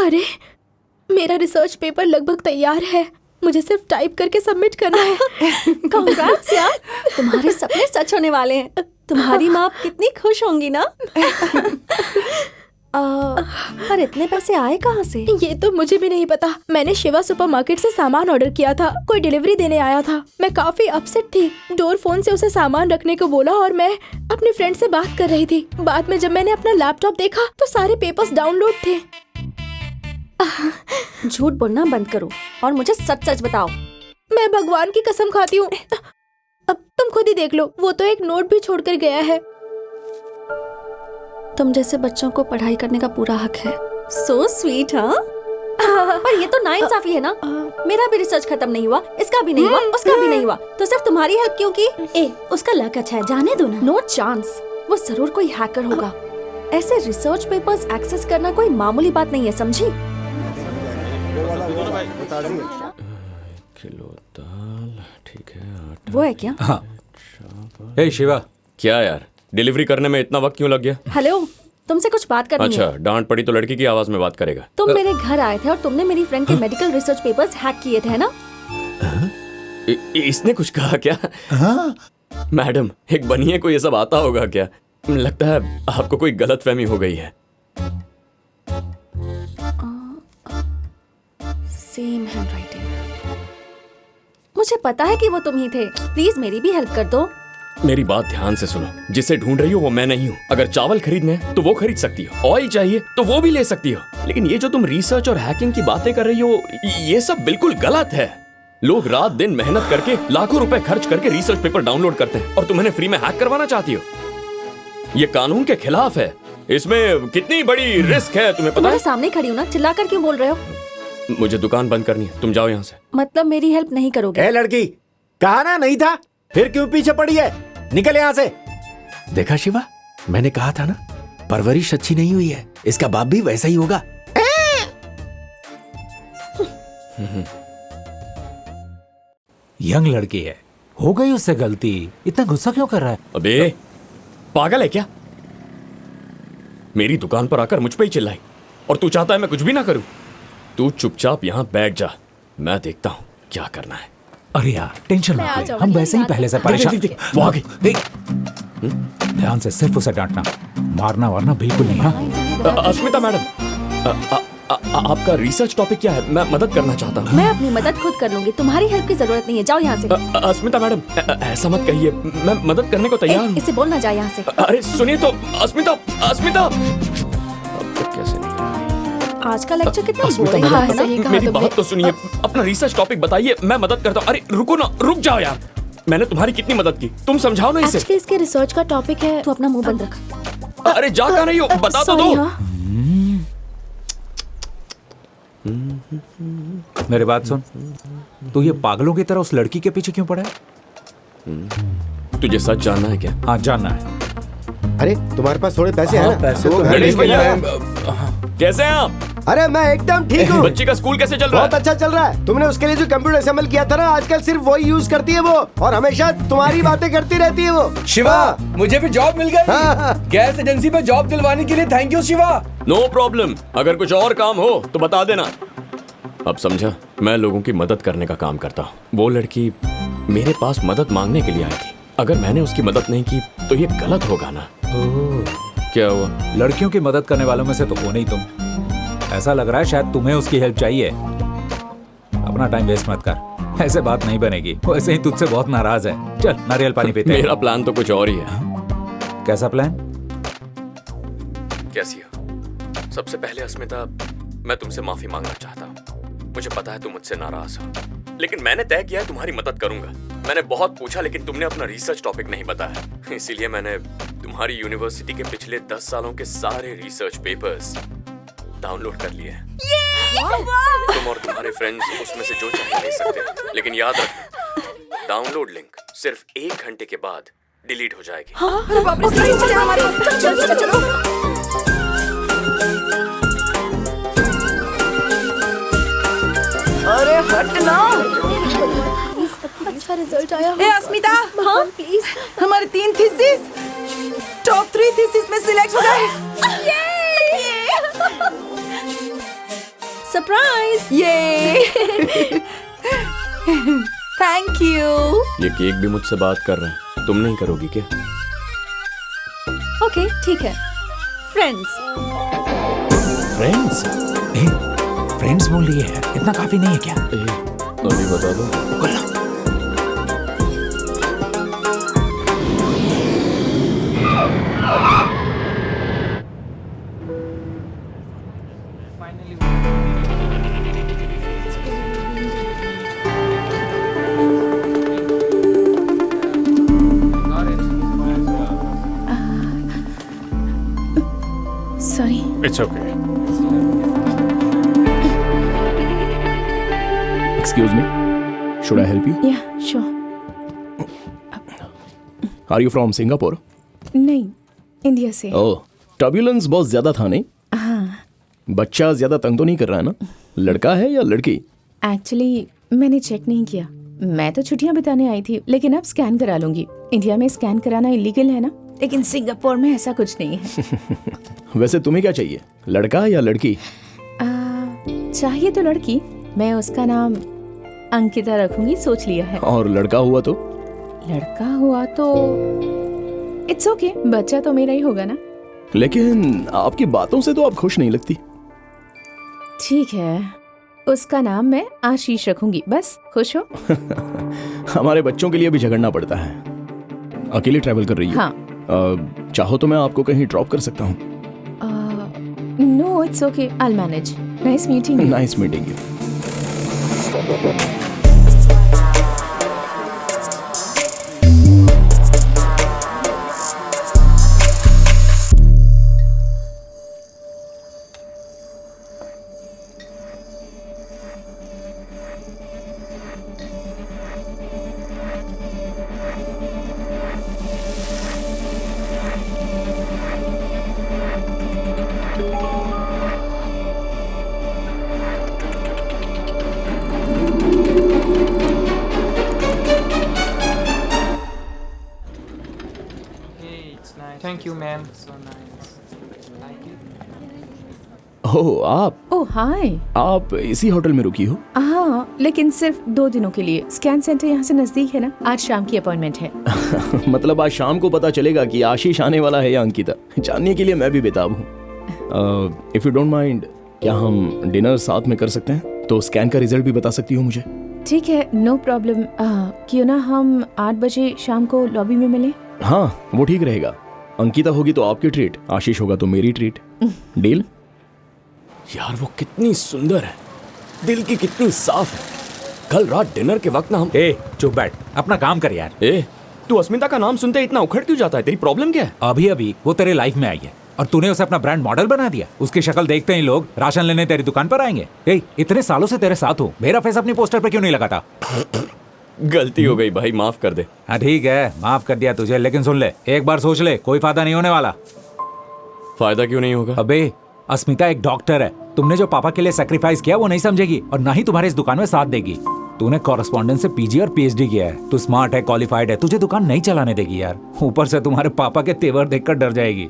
अरे, मेरा research paper लगभग तैयार है, मुझे सिर्फ टाइप करके सबमिट करना है। कांग्रेट्स यार, तुम्हारे सपने सच होने वाले हैं। तुम्हारी माँ कितनी खुश होंगी ना। पर इतने पैसे आए कहाँ से? ये तो मुझे भी नहीं पता। मैंने शिवा सुपरमार्केट से सामान ऑर्डर किया था, कोई डिलीवरी देने आया था। मैं काफी अपसेट थी। डोर फोन से उसे सामान रखने को बोला और मैं अपनी फ्रेंड से बात कर रही थी। बाद में जब मैंने अपना लैपटॉप देखा तो सारे पेपर्स डाउनलोड थे। झूठ बोलना बंद करो और मुझे सच सच बताओ। मैं भगवान की कसम खाती हूँ। अब तुम खुद ही देख लो, वो तो एक नोट भी छोड़कर गया है। तुम जैसे बच्चों को पढ़ाई करने का पूरा हक है। So sweet. हाँ, पर ये तो नाइंसाफी है ना। मेरा भी रिसर्च खत्म नहीं हुआ, इसका भी नहीं हुआ, उसका भी नहीं हुआ, तो सिर्फ तुम्हारी हेल्प क्यों की? उसका लक अच्छा है, जाने दो ना। नो चांस, वो जरूर कोई हैकर होगा। ऐसे रिसर्च पेपर्स एक्सेस करना कोई मामूली बात नहीं है, समझी? किलो दाल, ठीक है। वो है क्या? हाँ। हे शिवा। क्या यार, डिलीवरी करने में इतना वक्त क्यों लग गया? हेलो, तुमसे कुछ बात करनी है। अच्छा, डांट पड़ी तो लड़की की आवाज में बात करेगा। तुम मेरे घर आए थे और तुमने मेरी फ्रेंड के मेडिकल रिसर्च पेपर्स हैक किए थे, है ना? इसने कुछ कहा क्या? हाँ? मैडम, एक बनिए को ये सब आता होगा क्या? लगता है आपको कोई गलतफहमी हो गई है। Same handwriting. मुझे पता है कि वो तुम ही थे। प्लीज मेरी भी हेल्प कर दो। मेरी बात ध्यान से सुनो, जिसे ढूंढ रही हो वो मैं नहीं हूँ। अगर चावल खरीदने हैं तो वो खरीद सकती हो, ऑयल चाहिए तो वो भी ले सकती हो, लेकिन ये जो तुम रिसर्च और हैकिंग की बातें कर रही हो, ये सब बिल्कुल गलत है। लोग रात दिन मेहनत करके लाखों रुपए खर्च करके रिसर्च पेपर डाउनलोड करते हैं और तुम इन्हें फ्री में हैक करवाना चाहती हो। ये कानून के खिलाफ है। इसमें कितनी बड़ी रिस्क है तुम्हें पता तुम्हारे है? सामने खड़ी हूँ ना, चिल्लाकर क्यों बोल रहे हो? मुझे दुकान बंद करनी है, तुम जाओ यहाँ से। मतलब मेरी हेल्प नहीं करोगे? ए लड़की, कहा ना नहीं था, फिर क्यों पीछे पड़ी है? निकल यहाँ से। देखा शिवा, मैंने कहा था ना, परवरिश अच्छी नहीं हुई है, इसका बाप भी वैसा ही होगा। यंग लड़की है, हो गई उससे गलती, इतना गुस्सा क्यों कर रहा है? अबे पागल है क्या? मेरी दुकान पर आकर मुझ पे ही चिल्लाई और तू चाहता है मैं कुछ भी ना करूं? तू चुपचाप यहाँ बैठ जा, मैं देखता हूँ क्या करना है। अरे यार टेंशन मैं आ मत ले, जाऊंगी, हम वैसे ही पहले से परेशान। वो आ गई। देख, ध्यान से, सिर्फ उसे डांटना, मारना वारना बिल्कुल नहीं। हाँ अस्मिता मैडम, आपका रिसर्च टॉपिक क्या है? मैं मदद करना चाहता हूँ। मैं अपनी मदद खुद कर लूंगी, तुम्हारी हेल्प की जरूरत नहीं है। जाओ यहाँ से। अस्मिता मैडम, ऐसा मत कहिए, मैं मदद करने को तैयार हूँ। इसे बोलना जा यहाँ से। अरे सुनिए तो, अस्मिता, अस्मिता। अब तक कैसे नहीं आई? आज का लेक्चर कितना अस्मिता बोरिंग मैडम, है ना? मेरी बात तो सुनिए, अपना रिसर्च टॉपिक बताइए, मैं मदद करता हूँ। अरे रुको ना, रुक जाओ यार, मैंने तुम्हारी कितनी मदद की, तुम समझाओ ना इसे। एक्चुअली इसके रिसर्च का टॉपिक है। तू अपना मुंह बंद रख। अरे जा कहाँ रही हो, बता तो दो। मेरी बात सुन, तू ये पागलों की तरह उस लड़की के पीछे क्यों पड़ा है? तुझे सच जानना है क्या? हाँ जानना है। अरे तुम्हारे पास थोड़े पैसे हैं ना? पैसे तो तो घर गणेश भेज भैया, देना। कैसे हैं आप? अरे मैं एकदम ठीक हूँ। बच्ची का स्कूल कैसे चल रहा बहुत है? अच्छा चल रहा है। तुमने उसके लिए जो कंप्यूटर असेंबल किया था ना, आजकल सिर्फ वही यूज करती है वो, और हमेशा तुम्हारी बातें करती रहती है वो। शिवा, मुझे भी जॉब मिल गई। हाँ। गैस एजेंसी पे जॉब दिलवाने के लिए thank you Shiva. No problem, अगर कुछ और काम हो तो बता देना। अब समझा, मैं लोगों की मदद करने का काम करता हूँ। वो लड़की मेरे पास मदद मांगने के लिए आई थी, अगर मैंने उसकी मदद नहीं की तो ये गलत होगा ना। क्या हुआ? लड़कियों की मदद करने वालों में से तो हो नहीं तुम। ऐसा लग रहा है शायद तुम्हें उसकी हेल्प चाहिए। अपना टाइम वेस्ट मत कर, ऐसे बात नहीं बनेगी। वैसे ही तुझसे बहुत नाराज है। चल नारियल पानी पीते हैं। मेरा प्लान तो कुछ और ही है। कैसा प्लान? कैसी हो? सबसे पहले अस्मिता, मैं तुमसे माफी मांगना चाहता हूँ। मुझे पता है तुम मुझसे नाराज हो, लेकिन मैंने तय किया है तुम्हारी मदद करूंगा। मैंने बहुत पूछा लेकिन तुमने अपना रिसर्च टॉपिक नहीं बताया, इसीलिए मैंने तुम्हारी यूनिवर्सिटी के पिछले 10 सालों के सारे रिसर्च पेपर्स डाउनलोड कर लिए हैं। तुम और तुम्हारे फ्रेंड्स उसमें से जो चाहे ले सकते हैं, लेकिन याद रखना, डाउनलोड लिंक सिर्फ 1 घंटे के बाद डिलीट हो जाएगी। अरे हट ना। अच्छा रिजल्ट आया। ए अस्मिता, हाँ प्लीज। हमारे 3 थीसिस टॉप 3 थीसिस में सिलेक्ट हो गए। सरप्राइज। ये थैंक यू। ये केक भी मुझसे बात कर रहा है, तुम नहीं करोगी क्या? ओके ठीक है। फ्रेंड्स। फ्रेंड्स? फ्रेंड्स बोल रही है, इतना काफी नहीं है क्या? अभी बता दो। Sorry. It's okay. Excuse me, should I help you? या sure. Are you from Singapore? नहीं, इंडिया से। Oh, turbulence बहुत ज्यादा था नहीं? हाँ। बच्चा ज्यादा तंग तो नहीं कर रहा है ना? लड़का है या लड़की? एक्चुअली मैंने चेक नहीं किया, मैं तो छुट्टियां बिताने आई थी, लेकिन अब स्कैन करा लूंगी। इंडिया में स्कैन कराना इलीगल है ना, लेकिन सिंगापुर में ऐसा कुछ नहीं है। वैसे तुम्हें क्या चाहिए, लड़का या लड़की? चाहिए तो लड़की, मैं उसका नाम अंकिता रखूंगी, सोच लिया है। और लड़का हुआ तो? लड़का हुआ तो इट्स ओके, बच्चा तो मेरा ही होगा ना। लेकिन आपकी बातों से तो आप खुश नहीं लगती। ठीक है, उसका नाम मैं आशीष रखूंगी, बस खुश हो। हमारे बच्चों के लिए भी झगड़ना पड़ता है। अकेले ट्रैवल कर रही हो? हाँ। चाहो तो मैं आपको कहीं ड्रॉप कर सकता हूँ। No it's okay, I will manage. Nice meeting you. Nice meeting you. Thank you, ma'am. So nice. Like it? Oh आप ओह हाय। आप इसी होटल में रुकी हो? हाँ, लेकिन सिर्फ 2 दिनों के लिए। स्कैन सेंटर यहाँ से नजदीक है ना, आज शाम की अपॉइंटमेंट है। मतलब आज शाम को पता चलेगा कि आशीष आने वाला है या अंकिता। जानने के लिए मैं भी बेताब हूँ। इफ यू डोंट माइंड, क्या हम डिनर साथ में कर सकते हैं? तो स्कैन का रिजल्ट भी बता सकती हो मुझे? ठीक है, नो प्रॉब्लम। क्यों ना हम 8 बजे शाम को लॉबी में मिलें? हाँ, वो ठीक रहेगा। अंकिता होगी तो आपकी ट्रीट, आशीष होगा तो मेरी ट्रीट। डील? यार वो कितनी सुंदर है, दिल की कितनी साफ है। कल रात डिनर के वक्त ना हम चुप बैठ, अपना काम कर यार। तू अस्मिता का नाम सुनते इतना उखड़ क्यों जाता है? तेरी प्रॉब्लम क्या है? अभी अभी वो तेरे लाइफ में आई है और तूने उसे अपना ब्रांड मॉडल बना दिया। उसकी शक्ल देखते ही लोग राशन लेने तेरी दुकान पर आएंगे। इतने सालों से तेरे साथ हूँ, मेरा फेस अपनी पोस्टर पर क्यों नहीं लगाता? गलती हो गई भाई, माफ कर दे। हाँ ठीक है, माफ कर दिया तुझे, लेकिन सुन ले, एक बार सोच ले, कोई फायदा नहीं होने वाला। फायदा क्यों नहीं होगा? अबे अस्मिता एक डॉक्टर है, तुमने जो पापा के लिए सैक्रिफाइस किया वो नहीं समझेगी और ना ही तुम्हारे इस दुकान में साथ देगी। तूने कॉरेस्पॉन्डेंस से पीजी और पीएचडी किया है, तू स्मार्ट है, क्वालिफाइड है, तुझे दुकान नहीं चलाने देगी यार। ऊपर से तुम्हारे पापा के तेवर देखकर डर जाएगी।